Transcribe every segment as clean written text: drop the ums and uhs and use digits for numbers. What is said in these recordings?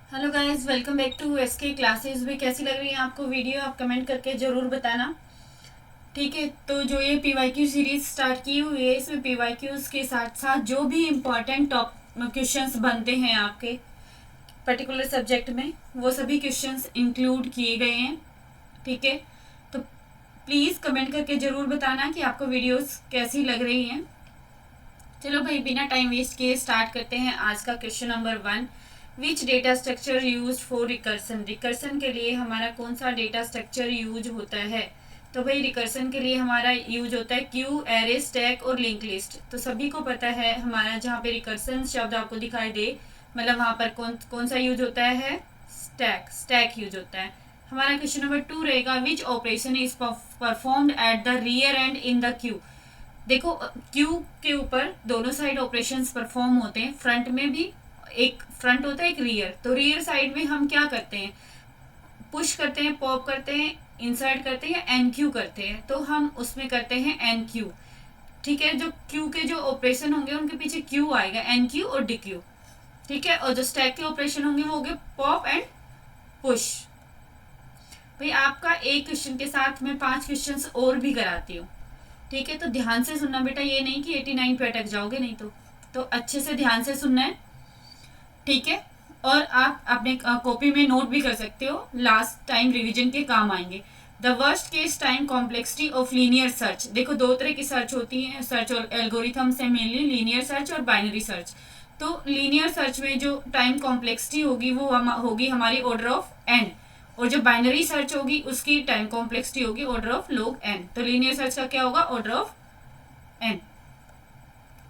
Hello guys, welcome back to SK classes. भी कैसी लग रही है आपको वीडियो? आप कमेंट करके ज़रूर बताना। ठीक है, तो जो ये पीवाईक्यू सीरीज स्टार्ट की हुई है, इसमें पीवाईक्यूज के साथ साथ जो भी इम्पोर्टेंट टॉप क्वेश्चंस बनते हैं आपके पर्टिकुलर सब्जेक्ट में, वो सभी क्वेश्चंस इंक्लूड किए गए हैं। ठीक है, तो प्लीज़ कमेंट करके ज़रूर बताना कि आपको वीडियोस कैसी लग रही हैं। चलो भाई, बिना टाइम वेस्ट किए स्टार्ट करते हैं आज का question number 1। Which data structure use for recursion? Recursion के लिए हमारा कौन सा डेटा स्ट्रक्चर यूज होता है? तो भाई रिकर्सन के लिए हमारा यूज होता है क्यू, एरे, स्टैक और लिंक लिस्ट। तो सभी को पता है, हमारा जहाँ पे रिकर्सन शब्द आपको दिखाई दे, मतलब वहाँ पर कौन कौन सा यूज होता है? स्टैक यूज होता है। हमारा क्वेश्चन नंबर 2 रहेगा, which operation is performed at the rear and in the Q? देखो, क्यू के ऊपर दोनों साइड ऑपरेशंस परफॉर्म होते हैं। फ्रंट में भी एक फ्रंट होता है, एक रियर। तो रियर साइड में हम क्या करते हैं? पुश करते हैं, पॉप करते हैं, इंसर्ट करते हैं या एन क्यू करते हैं। तो हम उसमें करते हैं एन क्यू। ठीक है, जो क्यू के जो ऑपरेशन होंगे उनके पीछे क्यू आएगा, एन क्यू और डी क्यू। ठीक है, और जो स्टैक के ऑपरेशन होंगे वो होंगे पॉप एंड पुश। भाई आपका एक क्वेश्चन के साथ मैं 5 क्वेश्चन और भी कराती हूँ। ठीक है, तो ध्यान से सुनना बेटा, ये नहीं कि 89 पे अटक जाओगे, नहीं तो अच्छे से ध्यान से सुनना है। ठीक है, और आप अपने कॉपी में नोट भी कर सकते हो, लास्ट टाइम रिवीजन के काम आएंगे। The worst case time complexity of linear search. देखो, दो तरह की सर्च होती है, सर्च और एल्गोरिथम से, मेनली लीनियर सर्च और बाइनरी सर्च। तो लीनियर सर्च में जो टाइम कॉम्प्लेक्सिटी होगी वो होगी हमारी ऑर्डर ऑफ एन, और जो बाइनरी सर्च होगी उसकी टाइम कॉम्प्लेक्सिटी होगी ऑर्डर ऑफ लॉग एन। तो लीनियर सर्च का क्या होगा? Order of N.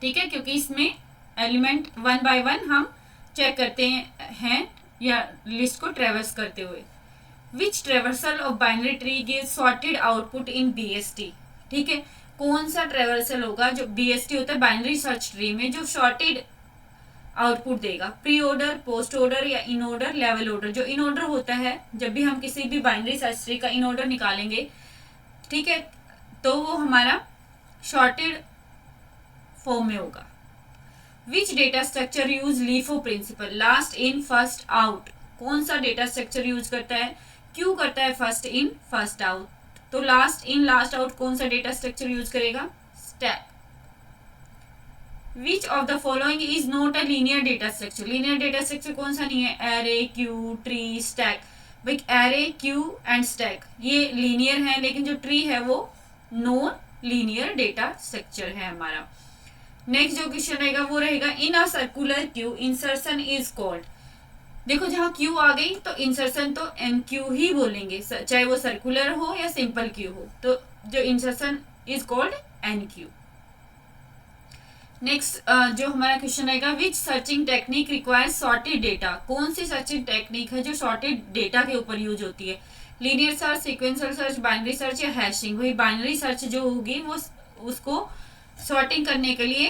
ठीक है, क्योंकि इसमें एलिमेंट 1 बाय 1 हम चेक करते हैं या लिस्ट को ट्रेवर्स करते हुए। Which traversal of binary tree give sorted output in BST? ठीक है, कौन सा ट्रेवर्सल होगा जो बीएसटी होता है बाइनरी सर्च ट्री में, जो सॉर्टेड आउटपुट देगा? प्री ऑर्डर, पोस्ट ऑर्डर या इन ऑर्डर, लेवल ऑर्डर? जो इन ऑर्डर होता है, जब भी हम किसी भी बाइनरी सर्च ट्री का इन ऑर्डर निकालेंगे, ठीक है, तो वो हमारा शॉर्टेड फॉर्म में होगा। Which data structure use LIFO principle? Last in first out. कौन सा डेटा स्ट्रक्चर यूज करता है? क्यों करता है फर्स्ट इन फर्स्ट आउट। तो लास्ट इन लास्ट आउट कौन सा डेटा स्ट्रक्चर यूज करेगा? Stack. Which of the following is not a linear data structure? Linear data structure कौन सा नहीं है? Array, Q, tree, stack. भाई एरे, क्यू एंड स्टैक ये लीनियर है, लेकिन जो ट्री है वो नॉन लीनियर डेटा स्ट्रक्चर है हमारा। नेक्स्ट जो क्वेश्चन रहेगा वो रहेगा, in a circular queue insertion is called? देखो, जहां क्यू आ गई तो इंसर्शन तो एन क्यू ही बोलेंगे, चाहे वो सर्कुलर हो या सिंपल क्यू हो। तो जो insertion is called enqueue. Next जो हमारा क्वेश्चन रहेगा, which searching technique requires sorted data? कौन सी सर्चिंग टेक्निक है जो सॉर्टेड डेटा के ऊपर यूज होती है? Linear search, sequential search, binary search या हैशिंग? वही बाइनरी सर्च जो होगी वो उसको सॉर्टिंग करने के लिए,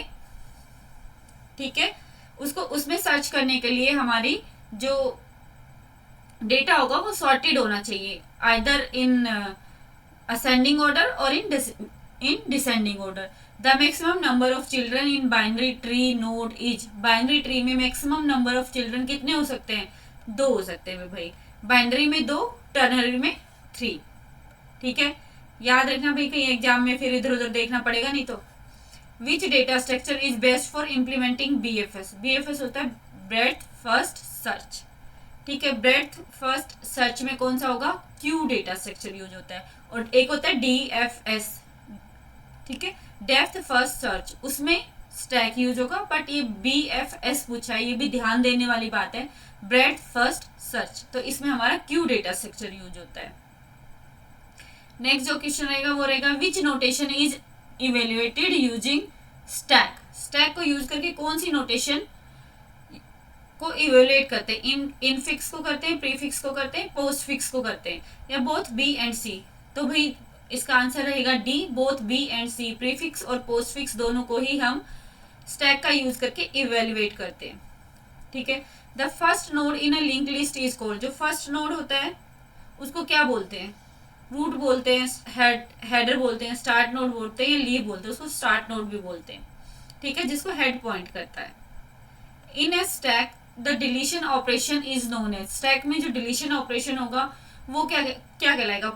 ठीक है, उसको उसमें सर्च करने के लिए हमारी जो डेटा होगा वो सॉर्टेड होना चाहिए, आइदर इन असेंडिंग ऑर्डर और in descending order. The maximum number of children in binary tree node is? Binary tree में मैक्सिमम नंबर ऑफ चिल्ड्रन कितने हो सकते हैं? 2 हो सकते हैं भाई। बाइनरी में 2, टर्नरी में 3। ठीक है, याद रखना भाई, कहीं एग्जाम में फिर इधर उधर देखना पड़ेगा नहीं तो। विच data structure is best for implementing BFS? BFS होता है ब्रेड्थ फर्स्ट सर्च। ठीक है, ब्रेड्थ फर्स्ट सर्च में कौन सा होगा? क्यू डेटा स्ट्रक्चर यूज होता है। और एक होता है डीएफएस, ठीक है, डेप्थ फर्स्ट सर्च, उसमें स्टैक यूज होगा। बट ये बीएफएस पूछा है, ये भी ध्यान देने वाली बात है, ब्रेड्थ फर्स्ट सर्च, तो इसमें हमारा क्यू डेटा स्ट्रक्चर यूज होता है। नेक्स्ट जो क्वेश्चन रहेगा वो रहेगा, which notation is evaluated using stack? Stack को यूज करके कौन सी नोटेशन को इवेल्युएट करते हैं? इनफिक्स को करते हैं, प्रीफिक्स को करते हैं, पोस्ट फिक्स को करते हैं, या बोथ बी एंड सी? तो भाई इसका आंसर रहेगा D, both B and C. Prefix और पोस्ट फिक्स दोनों को ही हम स्टैक का यूज करके इवेल्युएट करते हैं। ठीक है, the first node in a link list is called? जो फर्स्ट नोड होता है उसको क्या बोलते हैं? रूट बोलते हैं, हेडर बोलते हैं, स्टार्ट नोड बोलते हैं, या लीव बोलते हैं, उसको स्टार्ट नोड भी बोलते हैं। ठीक है, जिसको हेड पॉइंट करता है। In a stack the deletion operation is known as, stack में जो डिलीशन ऑपरेशन होगा वो क्या क्या कहलाएगा,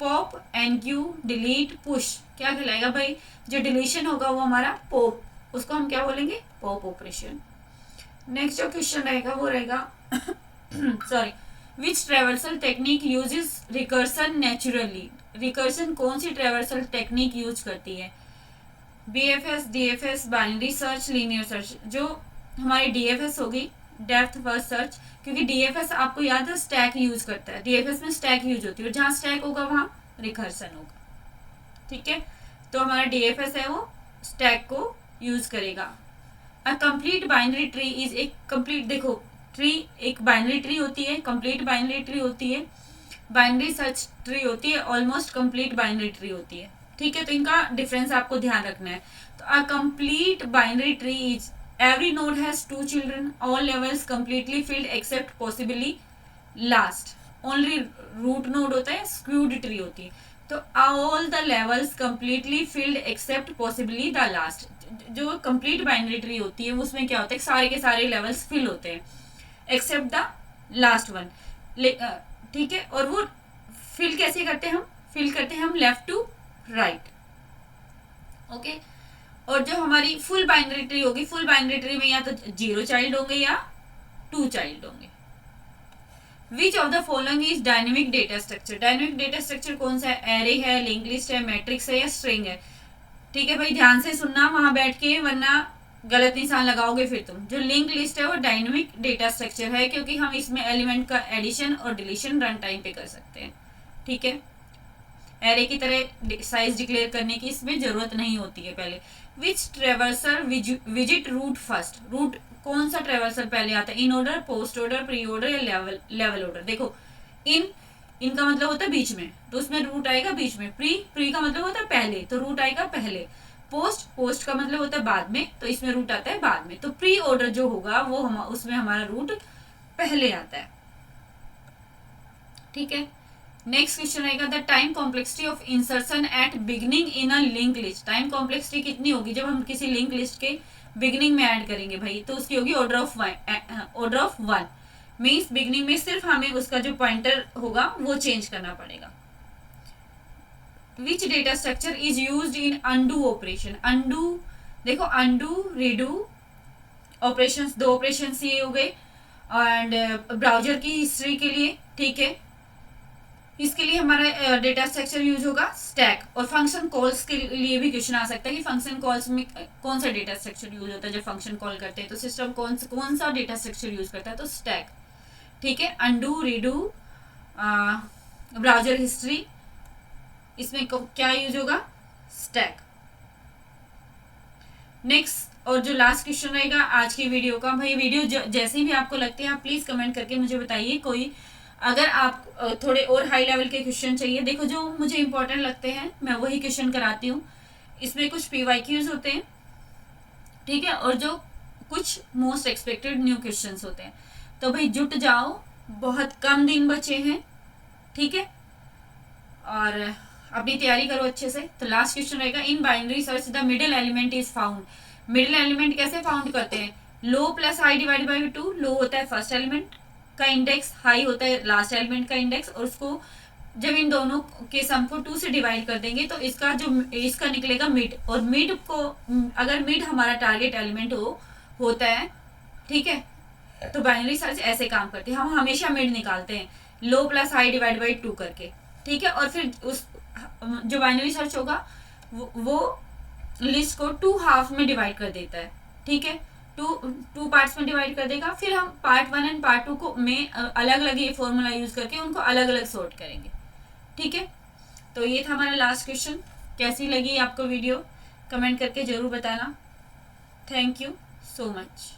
पॉप, एनक्यू, डिलीट, पुश, क्या कहलाएगा भाई, जो डिलीशन होगा वो हमारा पॉप, उसको हम क्या बोलेंगे, पॉप ऑपरेशन। नेक्स्ट जो क्वेश्चन रहेगा वो रहेगा sorry, which traversal technique uses recursion naturally, recursion कौन सी ट्रेवर्सल टेक्निक यूज करती है, BFS, DFS, binary search, linear search. जो हमारी DFS होगी, डेप्थ फर्स्ट सर्च, क्योंकि DFS आपको याद है स्टैक यूज करता है, DFS में स्टैक यूज होती है, और जहाँ स्टैक होगा वहाँ रिकर्सन होगा, ठीक है। तो हमारा DFS है वो स्टैक को यूज करेगा। अ कंप्लीट बाइनरी ट्री इज एक कंप्लीट, देखो ट्री एक बाइनरी ट्री होती है, कंप्लीट बाइनरी ट्री होती है, बाइनरी सर्च ट्री होती है, ऑलमोस्ट कंप्लीट बाइनरी ट्री होती है, ठीक है। तो इनका डिफरेंस आपको ध्यान रखना है। तो a complete binary tree is every node has 2 children, all levels completely filled except possibly last, only root node होता है, स्क्यूड ट्री होती है। तो all the levels completely filled except possibly the last, जो कंप्लीट बाइनरी ट्री होती है उसमें क्या होता है, सारे के सारे लेवल्स फिल होते हैं एक्सेप्ट द लास्ट वन, ठीक है। और वो फिल कैसे करते हैं, हम फिल करते हैं हम लेफ्ट टू राइट, ओके। और जो हमारी फुल बाइनरी ट्री होगी, फुल बाइनरी ट्री में या तो 0 चाइल्ड होंगे या 2 चाइल्ड होंगे। Which of the following is dynamic data structure, dynamic data structure कौन सा है, एरे है, लिंक लिस्ट है, मैट्रिक्स है या स्ट्रिंग है, ठीक है भाई, ध्यान से सुनना वहां बैठ के, वरना गलत निशान लगाओगे फिर तुम। जो लिंक लिस्ट है वो डायनेमिक डेटा स्ट्रक्चर है, क्योंकि हम इसमें एलिमेंट का एडिशन और डिलीशन रन टाइम पे कर सकते हैं, ठीक है। एरे की तरह साइज डिक्लेयर करने की इसमें जरूरत नहीं होती है पहले। Which traversal visit root first, root कौन सा ट्रेवर्सल पहले आता है, inorder, postorder, preorder या लेवल ऑर्डर। देखो इनका मतलब होता है बीच में, तो उसमें रूट आएगा बीच में, प्री का मतलब होता है पहले, तो रूट आएगा पहले, पोस्ट का मतलब होता है बाद में, तो इसमें रूट आता है बाद में। तो प्री ऑर्डर जो होगा वो उसमें हमारा रूट पहले आता है, ठीक है। नेक्स्ट क्वेश्चन रहेगा the time complexity of insertion at beginning in a link list, time complexity कितनी होगी जब हम किसी लिंक लिस्ट के बिगिनिंग में ऐड करेंगे भाई, तो उसकी होगी ऑर्डर ऑफ 1, मीन्स बिगिनिंग में सिर्फ हमें उसका जो पॉइंटर होगा वो चेंज करना पड़ेगा। विच data structure is used in undo operation, undo, देखो अनडू रीडू ऑपरेशंस, 2 ऑपरेशंस ये हो गए, एंड ब्राउजर की हिस्ट्री के लिए, ठीक है, इसके लिए हमारा डेटा स्ट्रक्चर यूज होगा स्टैक। और फंक्शन कॉल्स के लिए भी क्वेश्चन आ सकता है कि फंक्शन कॉल्स में कौन सा डेटा स्ट्रक्चर यूज होता है, जब फंक्शन कॉल करते हैं तो सिस्टम कौन सा डेटा स्ट्रक्चर यूज करता है, तो स्टैक, ठीक है। अनडू, रीडू, ब्राउजर हिस्ट्री, इसमें क्या यूज होगा, स्टैक। नेक्स्ट और जो लास्ट क्वेश्चन रहेगा आज की वीडियो का, भाई वीडियो जैसे भी आपको लगते हैं आप प्लीज कमेंट करके मुझे बताइए, कोई अगर आप थोड़े और हाई लेवल के क्वेश्चन चाहिए, देखो जो मुझे इंपॉर्टेंट लगते हैं मैं वही क्वेश्चन कराती हूँ, इसमें कुछ PYQs होते हैं, ठीक है, और जो कुछ मोस्ट एक्सपेक्टेड न्यू क्वेश्चंस होते हैं। तो भाई जुट जाओ, बहुत कम दिन बचे हैं, ठीक है, और अपनी तैयारी करो अच्छे से। तो लास्ट क्वेश्चन रहेगा in binary search the middle element is found, middle element कैसे फाउंड करते हैं, लो प्लस हाई डिवाइड बाई 2, लो होता है फर्स्ट एलिमेंट का इंडेक्स, हाई होता है लास्ट एलिमेंट का इंडेक्स, और उसको जब इन दोनों के सम को 2 से डिवाइड कर देंगे तो इसका निकलेगा मिड, और मिड को अगर मिड हमारा टारगेट एलिमेंट होता है, ठीक है, तो बाइनरी सर्च ऐसे काम करते हैं, हम हमेशा मिड निकालते हैं लो प्लस हाई डिवाइड बाई 2 करके, ठीक है। और फिर उस जो बाइनरी सर्च होगा वो लिस्ट को 2 हाफ में डिवाइड कर देता है, ठीक है, 2 पार्ट्स में डिवाइड कर देगा। फिर हम पार्ट 1 एंड पार्ट 2 को में अलग अलग ये फॉर्मूला यूज करके उनको अलग अलग सॉर्ट करेंगे, ठीक है। तो ये था हमारा लास्ट क्वेश्चन। कैसी लगी आपको वीडियो कमेंट करके जरूर बताना। Thank you so much.